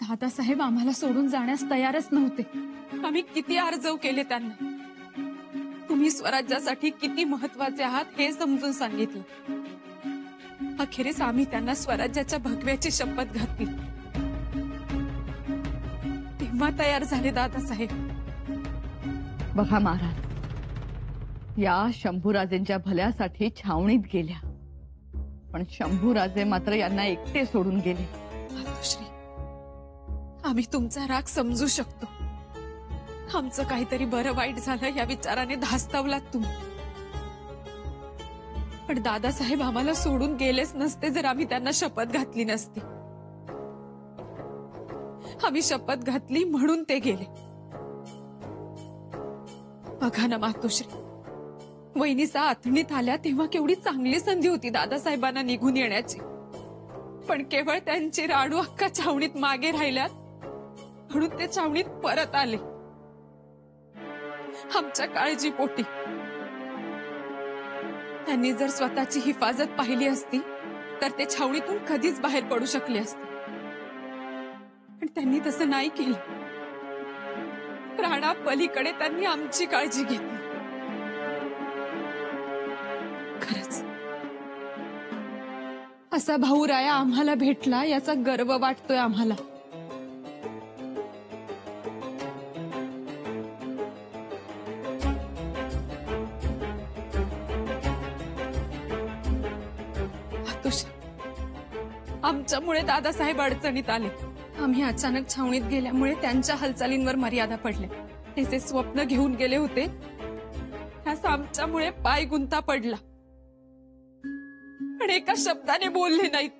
दादासाहेब आम्हाला सोडून जाण्यास तयारच नव्हते। आम्ही किती अर्जव केले त्यांना। तुम्ही स्वराज्यासाठी किती महत्वाचे आहात हे समजून सांगितलं। अखेरीस आम्ही त्यांना स्वराज्याच्या भगव्याची शपथ घातली, तेव्हा तयार झाले दादासाहेब। बघा महाराज, या शंभूराजेंच्या भल्यासाठी छावणीत गेल्या, पण शंभूराजे मात्र यांना एकटे सोडून गेले। मातोश्री, आम्ही तुमचा राग समजू शकतो। आमचं काहीतरी बरं वाईट झालं या विचाराने धास्तावलात तुम्ही, पण दादासाहेब आम्हाला सोडून गेलेच नसते जर आम्ही त्यांना शपथ घातली नसती। आम्ही शपथ घातली म्हणून ते गेले। बघा ना मातोश्री, वहिनीचा आथणीत आल्या तेव्हा केवढी चांगली संधी होती दादासाहेबांना निघून येण्याची, पण केवळ त्यांची राडू अख्खा छावणीत मागे राहिल्यात म्हणून ते छावणीत परत आले आमच्या काळजीपोटी। त्यांनी जर स्वतःची हिफाजत पाहिली असती तर ते छावणीतून कधीच बाहेर पडू शकले असते, पण त्यांनी तसं नाही केलं। प्राणापलीकडे त्यांनी आमची काळजी घेतली। खरंच असा भाऊराया आम्हाला भेटला याचा गर्व वाटतोय आम्हाला। आमच्यामुळे दादासाहेब अडचणीत आले। आम्ही अचानक छावणीत गेल्यामुळे त्यांच्या हालचालींवर मर्यादा पडल्या। ते जे स्वप्न घेऊन गेले होते त्यास आमच्यामुळे पाय गुंता पडला, पण एका शब्दाने बोलले नाहीत,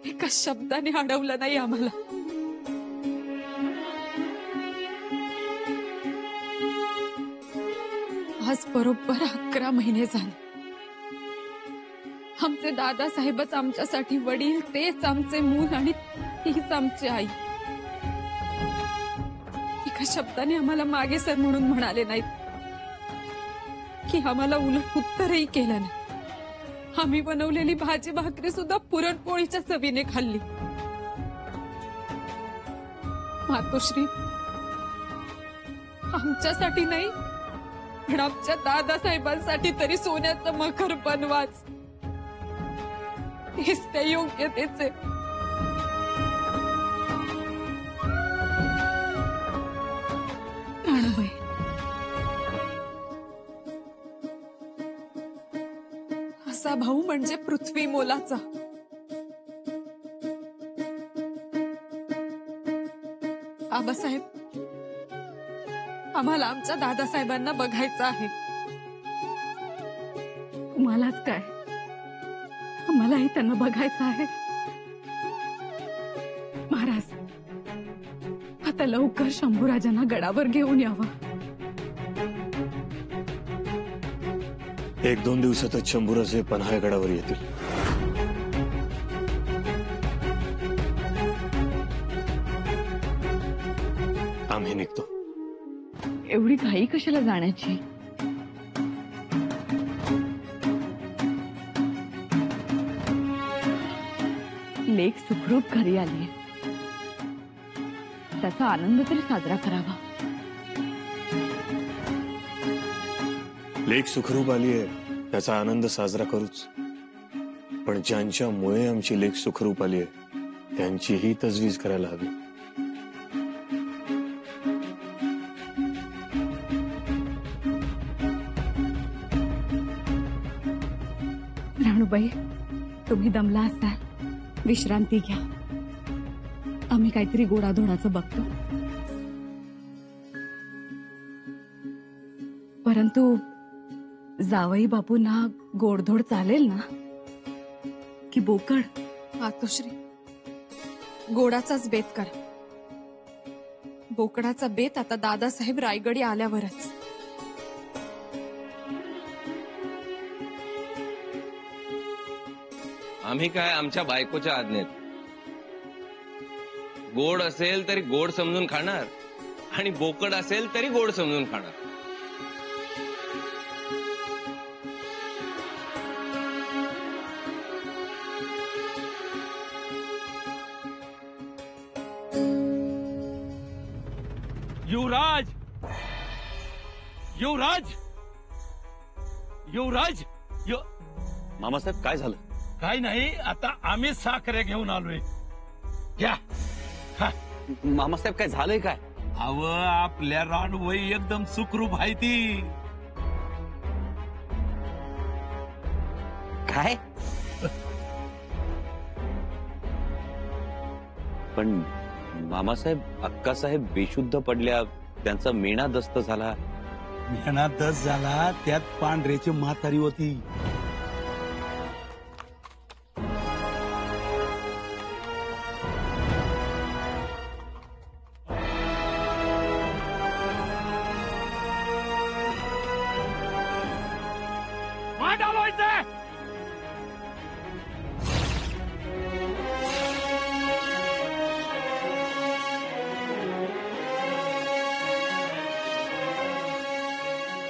एका शब्दाने अडवलं नाही आम्हाला। आज बरोबर 11 महिने झाले। आमचे दादासाहेबच आमच्यासाठी वडील, तेच आमचे मूल आणि तीच आमची आई। एका शब्दाने आम्हाला मागे सर म्हणून म्हणाले नाहीत, की आम्हाला उलट उत्तरही केलं नाही। आम्ही बनवलेली भाजी भाकरी सुद्धा पुरणपोळीच्या चवीने खाल्ली। मातोश्री, आमच्यासाठी नाही पण आमच्या दादासाहेबांसाठी तरी सोन्याचं मखर बनवाच, हेच त्या योग्यतेचे। राणूबाई, असा भाऊ म्हणजे पृथ्वी मोलाचा। आबासाहेब, आम्हाला आमच्या दादासाहेबांना बघायचं आहे। तुम्हालाच काय, मलाही त्यांना बघायचं आहे। महाराज, आता लवकर शंभूराजांना गडावर घेऊन यावं। 1-2 दिवसातच शंभूराजे पन्हाळगडावर येतील। आम्ही निघतो। एवढी घाई कशाला जाण्याची? लेक सुखरूप घरी आली, त्याचा आनंद तरी साजरा करावा। लेक सुखरूप आली आहे त्याचा आनंद साजरा करूच, पण ज्यांच्यामुळे आमची लेक सुखरूप आली आहे त्यांचीही तजवीज करायला हवी। राणूबाई, तुम्ही दमला असाल, विश्रांती घ्या। आम्ही काहीतरी गोडाधोडाचं बघतो। परंतु जावई बापूंना गोडधोड चालेल ना, की बोकड? मातोश्री, गोडाचाच बेत करा। बोकडाचा बेत आता दादासाहेब रायगडी आल्यावरच। आम्ही काय आमच्या बायकोच्या आज्ञेत, गोड असेल तरी गोड समजून खाणार आणि बोकड असेल तरी गोड समजून खाणार। युवराज युवराज युवराज मामासाहेब काय झालं? काय नाही, आता आम्ही साखरे घेऊन आलोय. घ्या. मामासाहेब काय झालंय काय? अव आपल्या रानवई एकदम सुखरूप आहे ती. काय? पण मामासाहेब, अक्कासाहेब बेशुद्ध पडल्या, त्यांचा मेणा दस्त झाला. मेहनत दस झाला, त्यात पांढऱ्याची म्हातारी होती.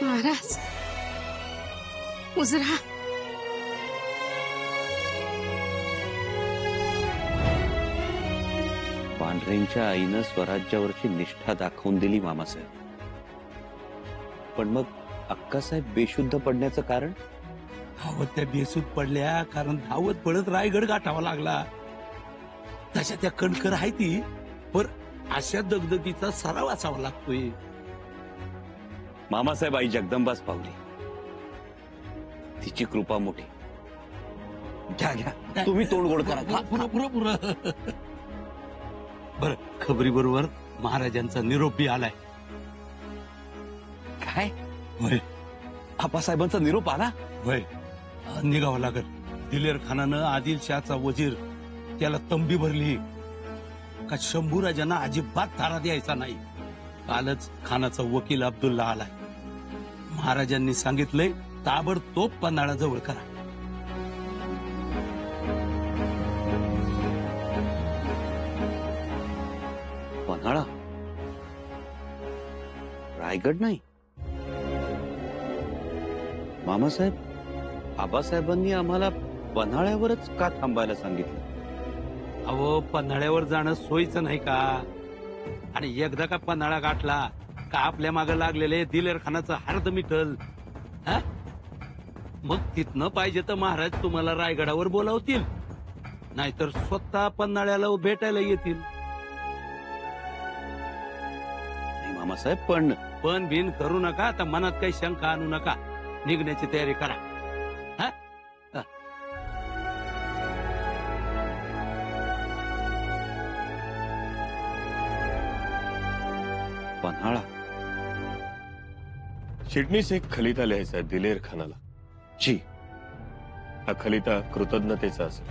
महाराज उजरा. पांढरेंच्या आईनं स्वराज्यावरची निष्ठा दाखवून दिली मामासाहेब. पण मग अक्कासाहेब बेशुद्ध पडण्याचं कारण? धावत त्या बेसूत पडल्या, कारण धावत पडत रायगड गाठावा लागला. तशा त्या कणकर आहे ती, पर अशा दगदगीचा सराव असावा लागतोय. मामासाहेब आई जगदंबाच पावली, तिची कृपा मोठी. घ्या घ्या, तुम्ही तोंड गोड करा. पुरं पुरं पुरं. बर, खबरी बरोबर महाराजांचा निरोप बी आलाय. काय? होय आप्पासाहेबांचा निरोप आला? होय, निघावं लागल. दिलेर खानानं आदिलशहाचा वजीर त्याला तंबी भरली का शंभूराजांना अजिबात तारा द्यायचा नाही. कालच खानाचा वकील अब्दुल्ला आलाय. महाराजांनी सांगितलंय ताबडतोब पन्हाळा जवळ करा. पन्हाळा? रायगड नाही? मामासाहेब, आबासाहेबांनी आम्हाला पन्हाळ्यावरच का थांबायला सांगितलं? अहो, पन्हाळ्यावर जाणं सोयीचं नाही का? आणि एकदा का पन्हाळा गाठला का आपल्या मागे लागलेले दिलेर खानाचं हार्द मिटल. हा? मग तिथनं पाहिजे तर महाराज तुम्हाला रायगडावर बोलावतील, नाहीतर स्वतः पन्हाळ्याला भेटायला येतील. नाही मामासाहेब, पण बिन करू नका. आता मनात काही शंका आणू नका. निघण्याची तयारी करा. हा? पन्हाळा. चिटणीस एक खलिता लिहायचा दिलेर खानाला. जी, हा खलिता कृतज्ञतेचा असेल.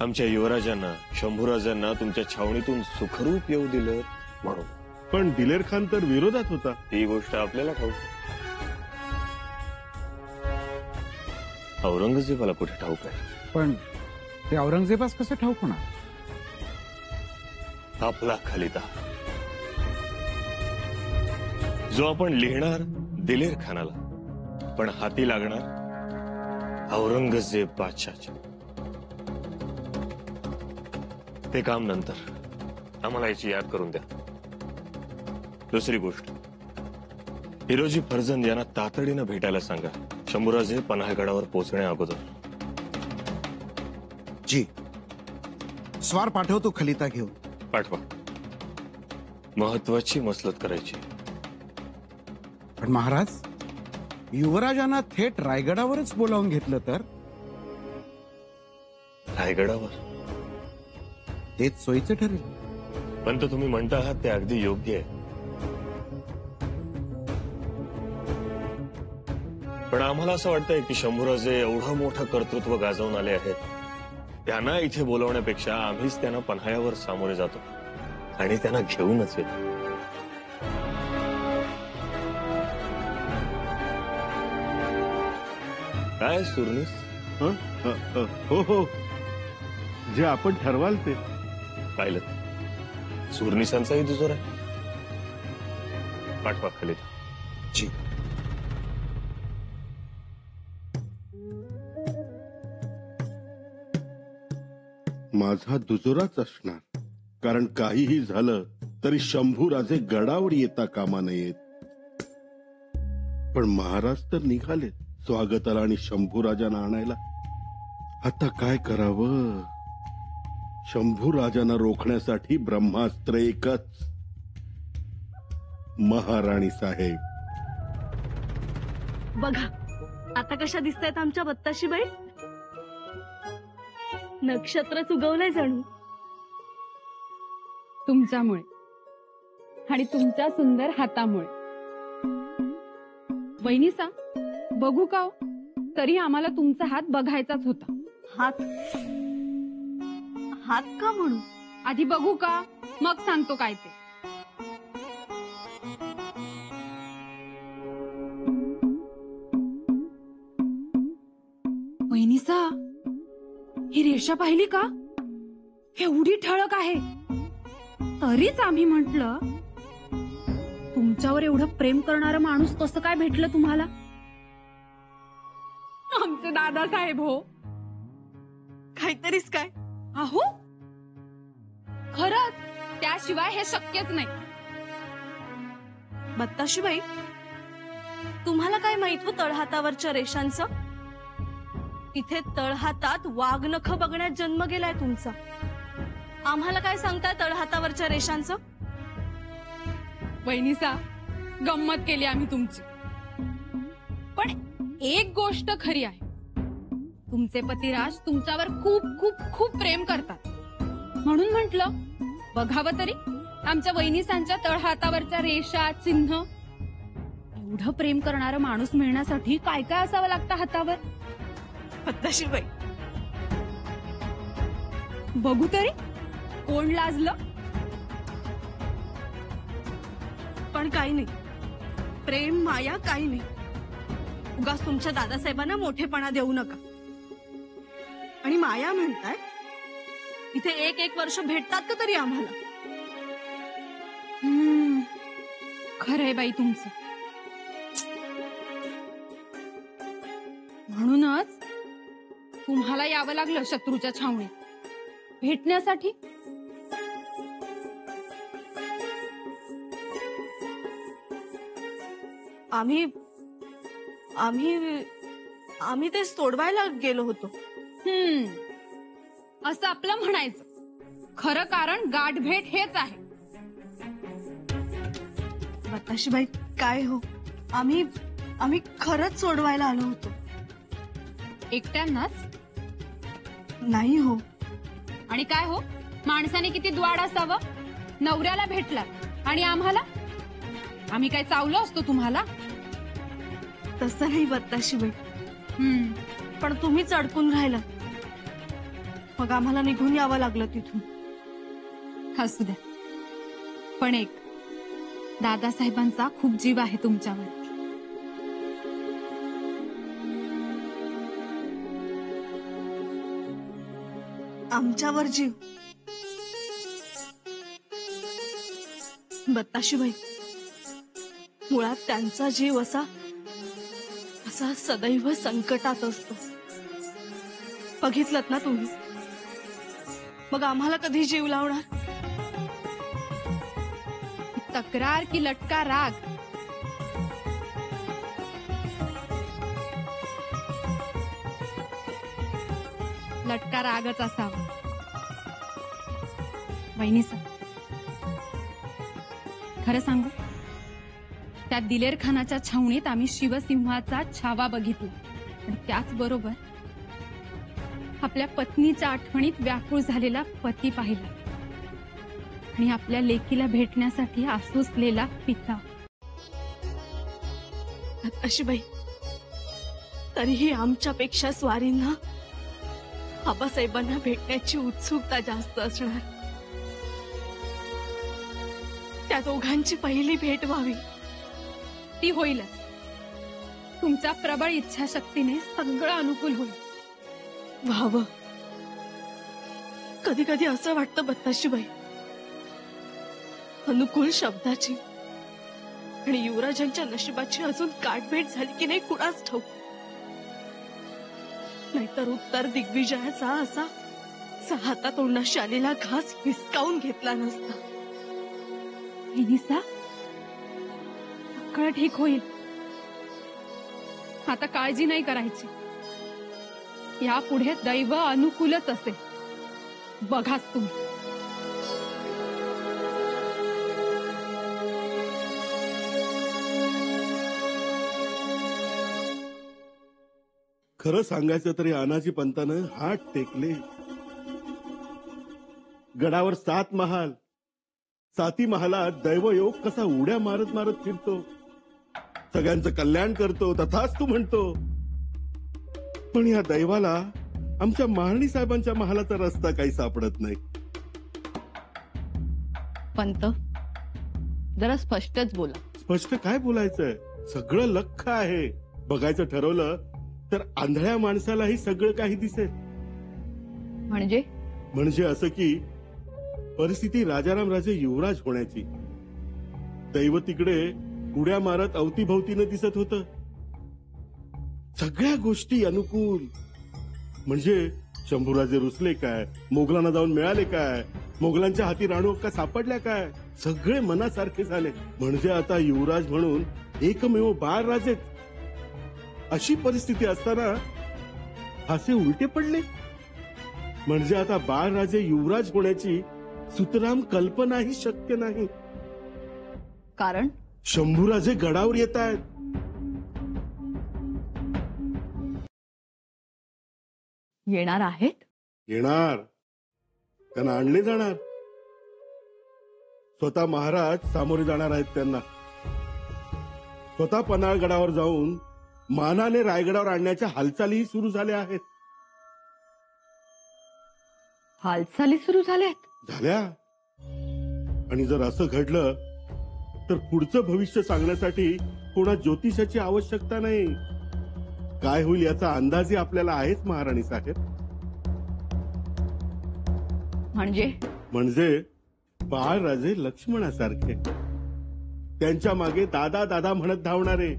आमच्या युवराजांना, शंभूराजांना तुमच्या छावणीतून सुखरूप येऊ दिलं म्हणून. पण दिलेर खान तर विरोधात होता. ही गोष्ट आपल्याला ठाऊक. औरंगजेबाला कुठे ठाऊक आहे? पण ते औरंगजेबास कसं ठाऊक होणार? आपला खलिता जो आपण लिहिणार दिलेर खानाला, पण हाती लागणार औरंगजेब बादशाहच्या. ते काम नंतर. आम्हाला याची याद करून द्या. दुसरी गोष्ट, हिरोजी फर्जंद यांना तातडीनं भेटायला सांगा, शंभूराजे पन्हाळगडावर पोहोचण्या अगोदर. जी, स्वार पाठवतो खलिता घेऊन. पाठवा. महत्वाची मसलत करायची. पण महाराज, युवराजांना थेट रायगडावरच बोलावून घेतलं तर? रायगडावर तेच सोयीचं ठरेल. पण तो तुम्ही म्हणता आहात ते अगदी योग्य आहे. पण आम्हाला असं वाटतंय की शंभूराजे एवढं मोठं कर्तृत्व गाजवून आले आहेत, त्यांना इथे बोलवण्यापेक्षा आम्हीच त्यांना पन्हाळ्यावर सामोरे जातो आणि त्यांना घेऊनच येतो. काय सुरनीस? हो हो, जे आपण ठरवाल ते. पाहिलं, सुरनिसांचाही दुजोर आहे. पाठवा खलिता. जी. माझा दुजोराच असणार, कारण काहीही झालं तरी शंभूराजे गडावर येता कामा नयेत. पण महाराज तर निघाले स्वागताला आणि शंभूराजांना आणायला. आता काय करावं? शंभूराजांना रोखण्यासाठी ब्रह्मास्त्र एकच. महाराणी साहेब, बघा आता कशा दिसतायत आमच्या बत्ताशीबाई. नक्षत्र चुगवलंय जणू. तुमच्यामुळे आणि तुमच्या सुंदर हातामुळे. वहिनीसा, बघू का हो? तरी आम्हाला तुमचा हात बघायचाच होता. हात हात का म्हणू? आधी बघू का, मग सांगतो काय ते. वहिनीसा, ही रेषा पाहिली का? एवढी ठळक आहे. तरीच आम्ही म्हंटल, तुमच्यावर एवढं प्रेम करणारा माणूस कसं काय भेटलं तुम्हाला? आमचे दादासाहेब हो. काहीतरीच काय. अहो खरंच, त्याशिवाय हे शक्यच नाही. बत्ताशीबाई, तुम्हाला काय माहित हो तळहातावरच्या रेषांचं? इथे तळहातात वाघनख बघण्यात जन्म गेलाय तुमचा. आम्हाला काय सांगताय तळहातावरच्या रेषांचं? वहिनीसा, गंमत केली आम्ही तुमची. पण एक गोष्ट खरी आहे, तुमचे पतिराज तुमच्यावर खूप खूप खूप प्रेम करतात. म्हणून म्हंटल बघावं तरी आमच्या वहिनीसांच्या तळहातावरच्या रेषा, चिन्ह. एवढं प्रेम करणारा माणूस मिळण्यासाठी काय काय असावं लागतं हातावर? बत्ताशीबाई, बघू तरी कोण लाजलं? पण काही नाही. प्रेम माया काही नाही. उगाच तुमच्या दादासाहेबांना मोठेपणा देऊ नका. आणि माया म्हणताय, इथे एक एक वर्ष भेटतात का तरी आम्हाला? खरंय बाई तुमचं. म्हणूनच तुम्हाला यावं लागलं शत्रूच्या छावणीत भेटण्यासाठी. आम्ही आम्ही आम्ही ते सोडवायला गेलो होतो. असं आपलं म्हणायचं. खरं कारण गाठभेट हेच आहे. बत्ताशीबाई, काय हो, आम्ही खरंच सोडवायला आलो होतो. एकट्यांनाच नाही हो. आणि काय हो, माणसाने किती द्वाड असावं. नवऱ्याला भेटलात आणि आम्हाला? आम्ही काय चावलो असतो तुम्हाला? तसं नाही बत्ताशीबाई. पण तुम्हीच अडकून राहिला. मग आम्हाला निघून यावं लागलं तिथून. असू द्या. पण एक, दादासाहेबांचा खूप जीव आहे तुमच्यावर. आमच्यावर जीव? बत्ताशीबाई, मुळात त्यांचा जीव असा सदैव संकटात असतो. बघितलत ना तुम्ही. मग आम्हाला कधी जीव लावणार? तक्रार की लटका राग. लटका रागच असावा. वहिनीसा, खरं सांगू, त्या दिलेर खानाच्या छावणीत आम्ही शिवसिंहाचा छावा बघितला. आणि त्याचबरोबर आपल्या पत्नीच्या आठवणीत व्याकुळ झालेला पती पाहिला. आणि आपल्या लेकीला भेटण्यासाठी आसुसलेला पिता. अशीबाई, तरीही आमच्यापेक्षा स्वारींना आबासाहेबांना भेटण्याची उत्सुकता जास्त असणार. त्या दोघांची पहिली भेट व्हावी. ती होईलच. तुमच्या प्रबळ इच्छाशक्तीने सगळं अनुकूल होईल. व्हावं. कधी कधी असं वाटतं बत्ताशीबाई, अनुकूल शब्दाची आणि युवराजांच्या नशिबाची अजून गाठभेट झाली की नाही कुणाच ठाऊक. नाहीतर उत्तर दिग्विजयाचा असा हातात ओढण्याशी आलेला घास हिसकावून घेतला नसता. विनिसा, सगळं ठीक होईल. आता काळजी नाही करायची. यापुढे दैव अनुकूलच असेल. बघाच तुम्ही. खरं सांगायचं तरी अनाजी पंतानं हात टेकले. गडावर 7 महाल, 7ही महालात दैवयोग कसा उड्या मारत मारत फिरतो, सगळ्यांचं कल्याण करतो, तथाच तू म्हणतो. पण या दैवाला आमच्या महाराणी साहेबांच्या महालाचा रस्ता काही सापडत नाही. पंत, जरा स्पष्टच बोला. स्पष्ट काय बोलायचंय? सगळं लख्ख आहे. बघायचं ठरवलं तर आंधळ्या माणसालाही सगळं काही दिसेल. म्हणजे असं की परिस्थिती राजाराम राजे युवराज होण्याची. दैव तिकडे उड्या मारत अवतीभवतीनं दिसत होतं. सगळ्या गोष्टी अनुकूल. म्हणजे शंभूराजे रुसले काय, मोगलांना जाऊन मिळाले काय, मोगलांच्या हाती राणू अक्का सापडल्या काय, सगळे मनासारखे झाले. म्हणजे आता युवराज म्हणून एकमेव बाळराजेच. अशी परिस्थिती असताना असे उलटे पडले. म्हणजे आता बाळराजे युवराज होण्याची सुतराम कल्पनाही शक्य नाही. कारण शंभूराजे गडावर येत आहेत. येणार आहेत. येणार. त्यांना आणले जाणार. स्वतः महाराज सामोरे जाणार आहेत त्यांना. स्वतः पन्हाळगडावर जाऊन मानाने रायगडावर आणण्याच्या हालचालीही सुरू झाल्या आहेत. हालचाली सुरू झाल्यात. झाल्या. आणि जर असं घडलं तर पुढचं भविष्य सांगण्यासाठी कोणा ज्योतिषाची आवश्यकता नाही. काय होईल याचा अंदाजही आपल्याला आहेच महाराणी साहेब. म्हणजे बाळराजे लक्ष्मणासारखे. त्यांच्या मागे दादा दादा म्हणत धावणारे.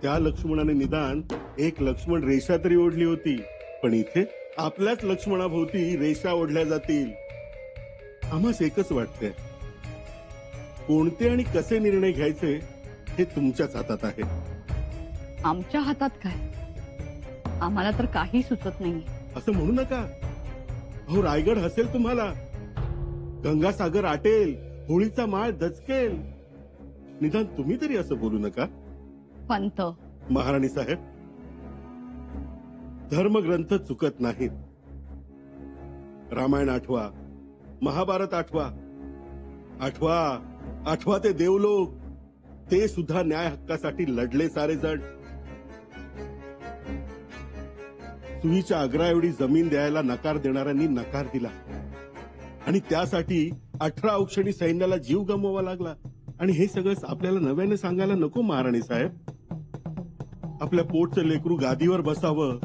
त्या लक्ष्मणाने निदान एक लक्ष्मण रेषा तरी ओढली होती. पण इथे आपल्याच लक्ष्मणाभोवती रेषा ओढल्या जातील. आम्हास एकच वाटतंय, कोणते आणि कसे निर्णय घ्यायचे हे तुमच्याच हातात आहे. आमच्या हातात काय? आम्हाला तर काही सुचत नाही. असं म्हणू नका. अहो, रायगड हसेल तुम्हाला. गंगासागर आटेल, होळीचा माळ दचकेल. निदान तुम्ही तरी असं बोलू नका. पंत, महाराणी साहेब, धर्मग्रंथ चुकत नाहीत. रामायण आठवा, महाभारत आठवा. आठवा ते देवलोक. ते सुद्धा न्याय हक्कासाठी लढले सारे जण. सुईच्या अग्रा एवढी जमीन द्यायला नकार देणाऱ्यांनी नकार दिला. आणि त्यासाठी 18 औक्षणी सैन्याला जीव गमवावा लागला. आणि हे सगळं आपल्याला नव्याने सांगायला नको महाराणी साहेब. आपल्या पोटचं लेकरू गादीवर बसावं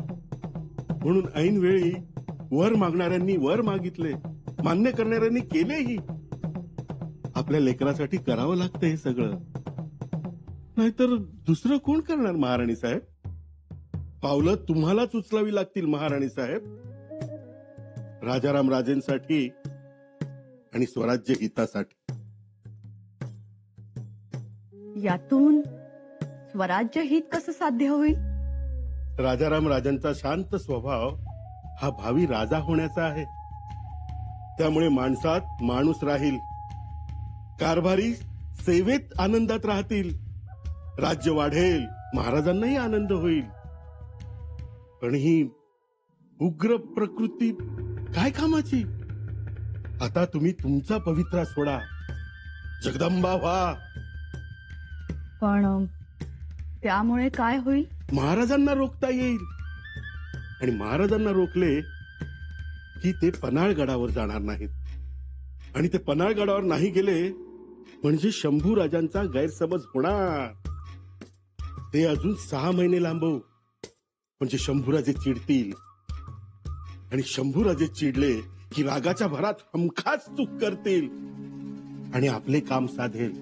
म्हणून ऐन वेळी वर मागणाऱ्यांनी वर मागितले, मान्य करणाऱ्यांनी केलेही. आपल्या लेकरासाठी करावं लागतं हे सगळं. नाहीतर दुसरं कोण करणार महाराणी साहेब? पावलं तुम्हालाच उचलावी लागतील महाराणी साहेब. राजाराम राजेंसाठी आणि स्वराज्य हितासाठी. यातून स्वराज्य हित कसं साध्य होईल? राजाराम राजांचा शांत स्वभाव हा भावी राजा होण्याचा आहे. त्यामुळे माणसात माणूस राहील. कारभारी सेवेत आनंदात राहतील. राज्य वाढेल, महाराजांनाही आनंद होईल. पण ही उग्र प्रकृती काय कामाची? आता तुम्ही तुमचा पवित्रा सोडा, जगदंबा व्हा. पण त्यामुळे काय होईल? महाराजांना रोखता येईल. आणि महाराजांना रोखले की ते पन्हाळगडावर जाणार नाहीत. आणि ते पन्हाळगडावर नाही गेले म्हणजे शंभू राजांचा गैरसमज होणार. ते अजून 6 महिने लांबवू. म्हणजे शंभूराजे चिडतील. आणि शंभूराजे चिडले की रागाच्या भरात हमखास चूक करतील आणि आपले काम साधेल.